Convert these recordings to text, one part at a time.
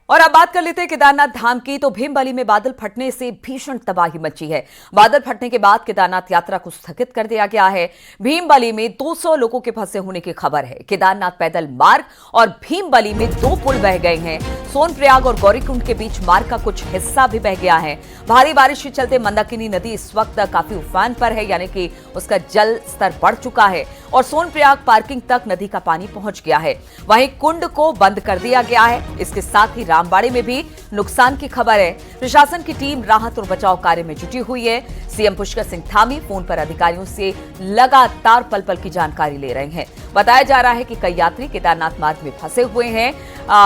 और अब बात कर लेते हैं केदारनाथ धाम की। तो भीमबली में बादल फटने से भीषण तबाही मची है। बादल फटने के बाद केदारनाथ यात्रा को स्थगित कर दिया गया है। भीमबली में 200 लोगों के फंसे होने की खबर है। केदारनाथ पैदल मार्ग और भीमबली में 2 पुल बह गए हैं। सोनप्रयाग और गौरीकुंड के बीच मार्ग का कुछ हिस्सा भी बह गया है। भारी बारिश के चलते मंदाकिनी नदी इस वक्त काफी उफान पर है, यानी कि उसका जल स्तर बढ़ चुका है और सोनप्रयाग पार्किंग तक नदी का पानी पहुंच गया है। वहीं कुंड को बंद कर दिया गया है। इसके साथ ही रामबाड़े में भी नुकसान की खबर है। प्रशासन की टीम राहत और बचाव कार्य में जुटी हुई है। सीएम पुष्कर सिंह धामी फोन पर अधिकारियों से लगातार पल पल की जानकारी ले रहे हैं। बताया जा रहा है कि कई यात्री केदारनाथ मार्ग में फंसे हुए हैं।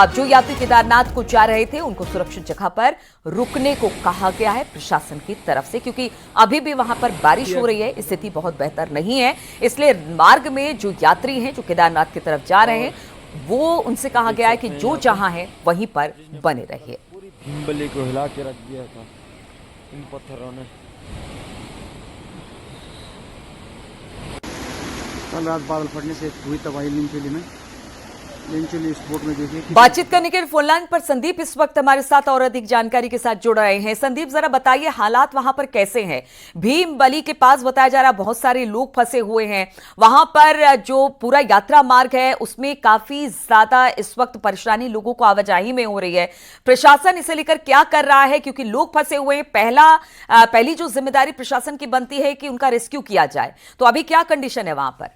जो यात्री केदारनाथ को जा रहे थे उनको सुरक्षित जगह पर रुकने को कहा गया है प्रशासन की तरफ से, क्योंकि अभी भी वहां पर बारिश हो रही है। स्थिति बहुत बेहतर नहीं है, इसलिए मार्ग में जो यात्री हैं जो केदारनाथ की तरफ जा रहे हैं वो उनसे कहा गया है कि जो जहां है वहीं पर बने रहिए। पूरी भीमबली को हिला के रख दिया था इन पत्थरों ने। कल रात बादल फटने से हुई तबाही लिंचोली स्पोर्ट में देखिए। बातचीत करने के लिए फोन लाइन पर संदीप इस वक्त हमारे साथ और अधिक जानकारी के साथ जुड़ रहे हैं। संदीप, जरा बताइए हालात वहां पर कैसे हैं? भीमबली के पास बताया जा रहा है बहुत सारे लोग फंसे हुए हैं। वहां पर जो पूरा यात्रा मार्ग है उसमें काफी ज्यादा इस वक्त परेशानी लोगों को आवाजाही में हो रही है। प्रशासन इसे लेकर क्या कर रहा है, क्योंकि लोग फंसे हुए हैं? पहली जो जिम्मेदारी प्रशासन की बनती है कि उनका रेस्क्यू किया जाए, तो अभी क्या कंडीशन है वहां पर?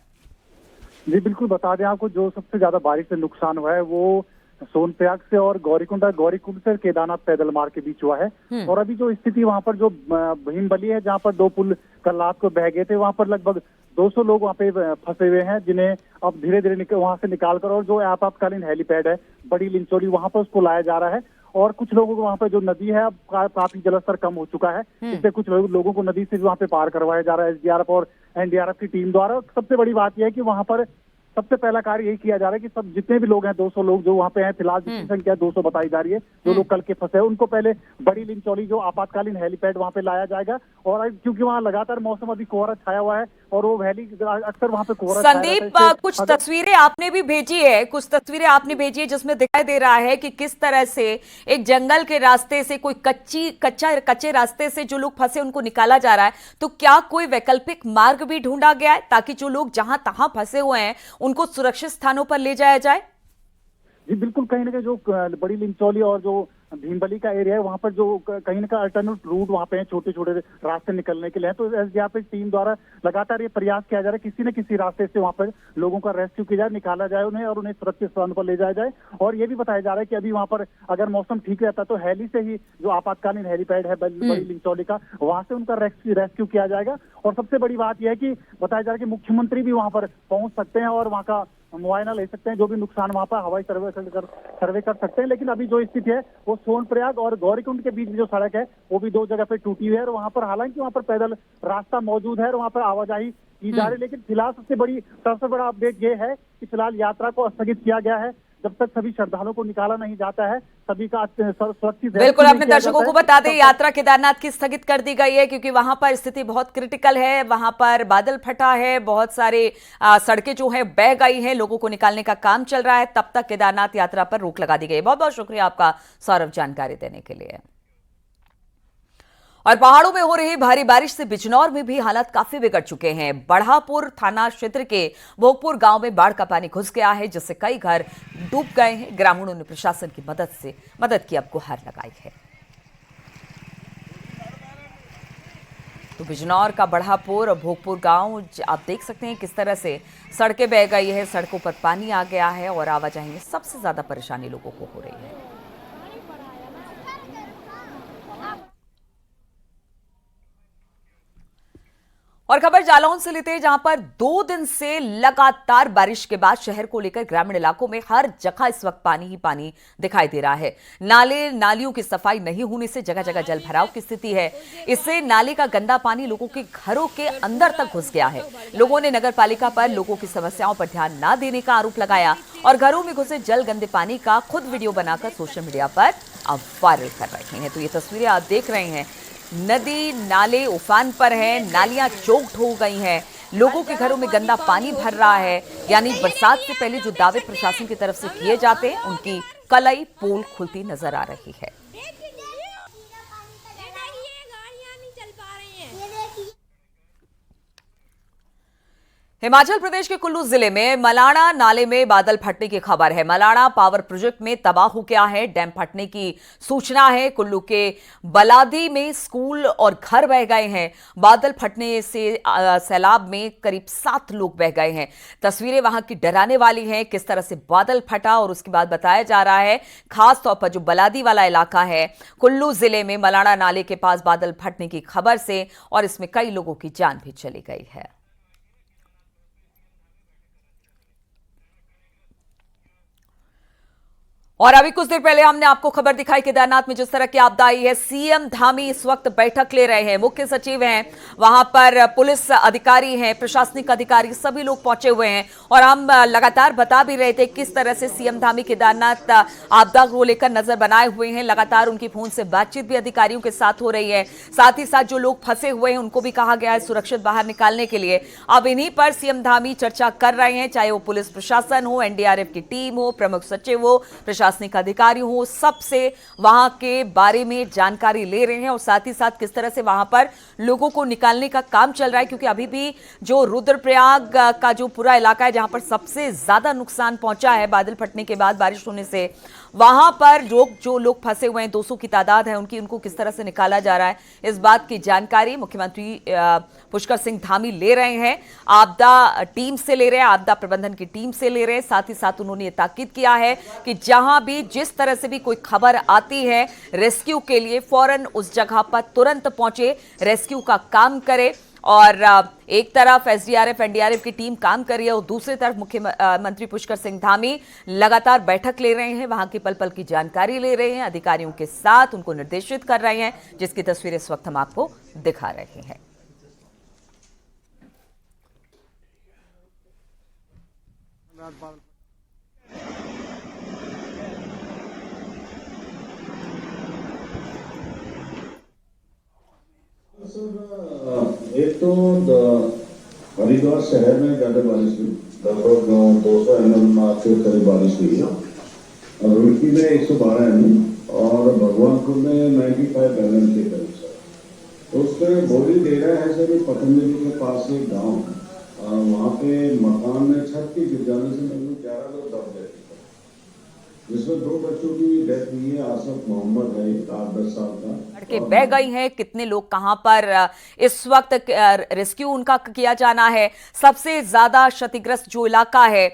जी बिल्कुल, बता दें आपको, जो सबसे ज्यादा बारिश से नुकसान हुआ है वो सोनप्रयाग से और गौरीकुंड से केदारनाथ पैदल मार्ग के बीच हुआ है। और अभी जो स्थिति वहां पर जो भीमबली है जहां पर 2 पुल कल रात को बह गए थे, वहां पर लगभग 200 लोग वहां पे फंसे हुए हैं, जिन्हें अब धीरे धीरे वहां से निकालकर और जो आपातकालीन हेलीपैड है बड़ी लिंचोली वहां पर उसको लाया जा रहा है। और कुछ लोगों को वहां पर जो नदी है अब काफी जलस्तर कम हो चुका है, इससे कुछ लोगों को नदी से वहां पे पार करवाया जा रहा है एसडीआरएफ और एनडीआरएफ की टीम द्वारा। सबसे बड़ी बात यह है कि वहां पर सबसे पहला कार्य यही किया जा रहा है कि सब जितने भी लोग हैं 200 लोग जो वहां पे हैं, फिलहाल जिसकी संख्या 200 बताई जा रही है, जो लोग कल के फंसे हैं उनको पहले बड़ी लिंचौली जो आपातकालीन हेलीपैड वहां पे लाया जाएगा। और क्योंकि वहां लगातार मौसम अभी कोहरा छाया हुआ है और वो वैली अक्सर वहां पे कोहरा संदीप, कुछ तस्वीरें आपने भी भेजी है, जिसमें दिखाई दे रहा है कि किस तरह से एक जंगल के रास्ते से कोई कच्चे रास्ते से जो लोग फंसे उनको निकाला जा रहा है। तो क्या कोई वैकल्पिक मार्ग भी ढूंढा गया है ताकि जो लोग जहां तहां फंसे हुए हैं उनको सुरक्षित स्थानों पर ले जाया जाए? जी बिल्कुल, कहीं ना कहीं जो बड़ी लिंचौली और जो भीमबली का एरिया है वहां पर जो कहीं ना कहीं अल्टरनेट रूट वहां पे छोटे छोटे रास्ते निकलने के लिए है। तो एसडीआरएफ टीम द्वारा लगातार ये प्रयास किया जा रहा है किसी न किसी रास्ते से वहां पर लोगों का रेस्क्यू किया जाए, निकाला जाए उन्हें और उन्हें सुरक्षित स्थानों पर ले जाया जाए। और ये भी बताया जा रहा है कि अभी वहां पर अगर मौसम ठीक रहता तो हेली से ही जो आपातकालीन हेलीपैड है बड़ी लिंचौली का, वहां से उनका रेस्क्यू किया जाएगा। और सबसे बड़ी बात यह है कि बताया जा रहा है कि मुख्यमंत्री भी वहां पर पहुंच सकते हैं और वहां का मुआयना ले सकते हैं, जो भी नुकसान वहां पर हवाई सर्वे कर सकते हैं। लेकिन अभी जो स्थिति है वो सोनप्रयाग और गौरीकुंड के बीच जो सड़क है वो भी 2 जगह पे टूटी हुई है और वहां पर हालांकि वहां पर पैदल रास्ता मौजूद है और वहां पर आवाजाही की जा रही है। लेकिन फिलहाल सबसे बड़ा अपडेट ये है कि फिलहाल यात्रा को स्थगित किया गया है जब तक सभी श्रद्धालुओं को निकाला नहीं जाता है, सभी का सुरक्षित। बिल्कुल, अपने दर्शकों को बता दें यात्रा केदारनाथ की स्थगित कर दी गई है क्योंकि वहां पर स्थिति बहुत क्रिटिकल है। वहां पर बादल फटा है, बहुत सारे सड़कें जो है बह गई हैं, लोगों को निकालने का काम चल रहा है। तब तक केदारनाथ यात्रा पर रोक लगा दी गई है। बहुत बहुत शुक्रिया आपका सौरभ, जानकारी देने के लिए। और पहाड़ों में हो रही भारी बारिश से बिजनौर में भी हालात काफी बिगड़ चुके हैं। बढ़ापुर थाना क्षेत्र के भोगपुर गांव में बाढ़ का पानी घुस गया है, जिससे कई घर डूब गए हैं। ग्रामीणों ने प्रशासन की मदद की अब गुहार लगाई है। तो बिजनौर का बढ़ापुर और भोगपुर गांव आप देख सकते हैं किस तरह से सड़कें बह गई है, सड़कों पर पानी आ गया है और आवाजाही में सबसे ज्यादा परेशानी लोगों को हो रही है। और खबर जालौन से लेते हैं, जहां पर 2 दिन से लगातार बारिश के बाद शहर को लेकर ग्रामीण इलाकों में हर जगह इस वक्त पानी ही पानी दिखाई दे रहा है। नालियों की सफाई नहीं होने से जगह जगह जल भराव की स्थिति है। इससे नाले का गंदा पानी लोगों के घरों के अंदर तक घुस गया है। लोगों ने नगर पालिका पर लोगों की समस्याओं पर ध्यान न देने का आरोप लगाया और घरों में घुसे जल गंदे पानी का खुद वीडियो बनाकर सोशल मीडिया पर अब वायरल कर रहे हैं। तो ये तस्वीरें आप देख रहे हैं, नदी नाले उफान पर हैं, नालियां चोक्ड हो गई हैं, लोगों के घरों में गंदा पानी भर रहा है। यानी बरसात से पहले जो दावे प्रशासन की तरफ से किए जाते हैं उनकी कलई पोल खुलती नजर आ रही है। हिमाचल प्रदेश के कुल्लू जिले में मलाणा नाले में बादल फटने की खबर है। मलाणा पावर प्रोजेक्ट में तबाह हो गया है, डैम फटने की सूचना है। कुल्लू के बलादी में स्कूल और घर बह गए हैं। बादल फटने से सैलाब में करीब 7 लोग बह गए हैं। तस्वीरें वहां की डराने वाली हैं, किस तरह से बादल फटा और उसके बाद बताया जा रहा है खास तौर पर जो बलादी वाला इलाका है कुल्लू जिले में मलाणा नाले के पास बादल फटने की खबर से और इसमें कई लोगों की जान भी चली गई है। और अभी कुछ देर पहले हमने आपको खबर दिखाई केदारनाथ में जिस तरह की आपदा आई है। सीएम धामी इस वक्त बैठक ले रहे हैं, मुख्य सचिव हैं, वहां पर पुलिस अधिकारी हैं, प्रशासनिक अधिकारी, सभी लोग पहुंचे हुए हैं। और हम लगातार बता भी रहे थे किस तरह से सीएम धामी केदारनाथ आपदा को लेकर नजर बनाए हुए हैं। लगातार उनकी फोन से बातचीत भी अधिकारियों के साथ हो रही है। साथ ही साथ जो लोग फंसे हुए हैं उनको भी कहा गया है सुरक्षित बाहर निकालने के लिए। अब इन्हीं पर सीएम धामी चर्चा कर रहे हैं, चाहे वो पुलिस प्रशासन हो, एनडीआरएफ की टीम हो, प्रमुख सचिव हो, प्रशासनिक अधिकारी हो, सबसे वहां के बारे में जानकारी ले रहे हैं। और साथ ही साथ किस तरह से वहां पर लोगों को निकालने का काम चल रहा है, क्योंकि अभी भी जो रुद्रप्रयाग का जो पूरा इलाका है जहां पर सबसे ज्यादा नुकसान पहुंचा है बादल फटने के बाद बारिश होने से, वहां पर जो लोग फंसे हुए हैं 200 की तादाद है उनको किस तरह से निकाला जा रहा है, इस बात की जानकारी मुख्यमंत्री पुष्कर सिंह धामी ले रहे हैं। आपदा टीम से ले रहे हैं, आपदा प्रबंधन की टीम से ले रहे हैं। साथ ही साथ उन्होंने ये ताकीद किया है कि जहां भी जिस तरह से भी कोई खबर आती है रेस्क्यू के लिए फौरन उस जगह पर तुरंत पहुंचे, रेस्क्यू का काम करे। और एक तरफ एसडीआरएफ एनडीआरएफ की टीम काम कर रही है और दूसरी तरफ मुख्यमंत्री पुष्कर सिंह धामी लगातार बैठक ले रहे हैं, वहां की पल पल की जानकारी ले रहे हैं, अधिकारियों के साथ उनको निर्देशित कर रहे हैं, जिसकी तस्वीरें इस वक्त हम आपको दिखा रहे हैं। एक तो हरिद्वार शहर में ज्यादा बारिश हुई, लगभग 200 mm के करीब बारिश हुई है। और रुड़की में 112 mm और भगवानपुर में 95 mm के करीब सर। तो उसमें बोली दे रहा है सर पतंजलि के पास एक गाँव, वहाँ पे मकान में छत की गिर जाने से लगभग 11 लोग दब गए, जिसमें 2 बच्चों की डेथ हुई है। आसफ मोहम्मद है 8-10 साल का, लड़के बह गई हैं। कितने लोग कहां पर इस वक्त रेस्क्यू उनका किया जाना है। सबसे ज्यादा क्षतिग्रस्त जो इलाका है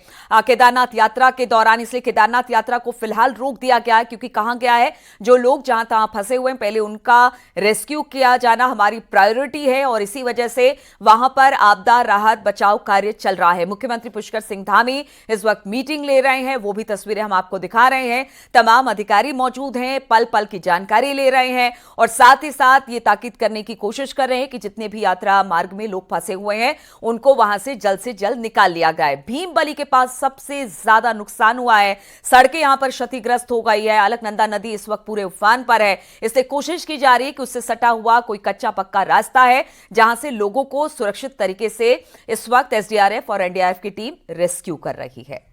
केदारनाथ यात्रा के दौरान, इसलिए केदारनाथ यात्रा को फिलहाल रोक दिया गया है, क्योंकि कहा गया है जो लोग जहां तहां फंसे हुए हैं पहले उनका रेस्क्यू किया जाना हमारी प्रायोरिटी है। और इसी वजह से वहां पर आपदा राहत बचाव कार्य चल रहा है। मुख्यमंत्री पुष्कर सिंह धामी इस वक्त मीटिंग ले रहे हैं, वो भी तस्वीरें हम आपको दिखा रहे हैं। तमाम अधिकारी मौजूद हैं, पल पल की जानकारी ले रहे हैं और साथ ही साथ ये ताकीद करने की कोशिश कर रहे हैं कि जितने भी यात्रा मार्ग में लोग फंसे हुए हैं उनको वहां से जल्द निकाल लिया गया है। भीमबली के पास सबसे ज्यादा नुकसान हुआ है, सड़कें यहां पर क्षतिग्रस्त हो गई है। अलकनंदा नदी इस वक्त पूरे उफान पर है, इससे कोशिश की जा रही है कि उससे सटा हुआ कोई कच्चा पक्का रास्ता है जहां से लोगों को सुरक्षित तरीके से इस वक्त एसडीआरएफ और एनडीआरएफ की टीम रेस्क्यू कर रही है।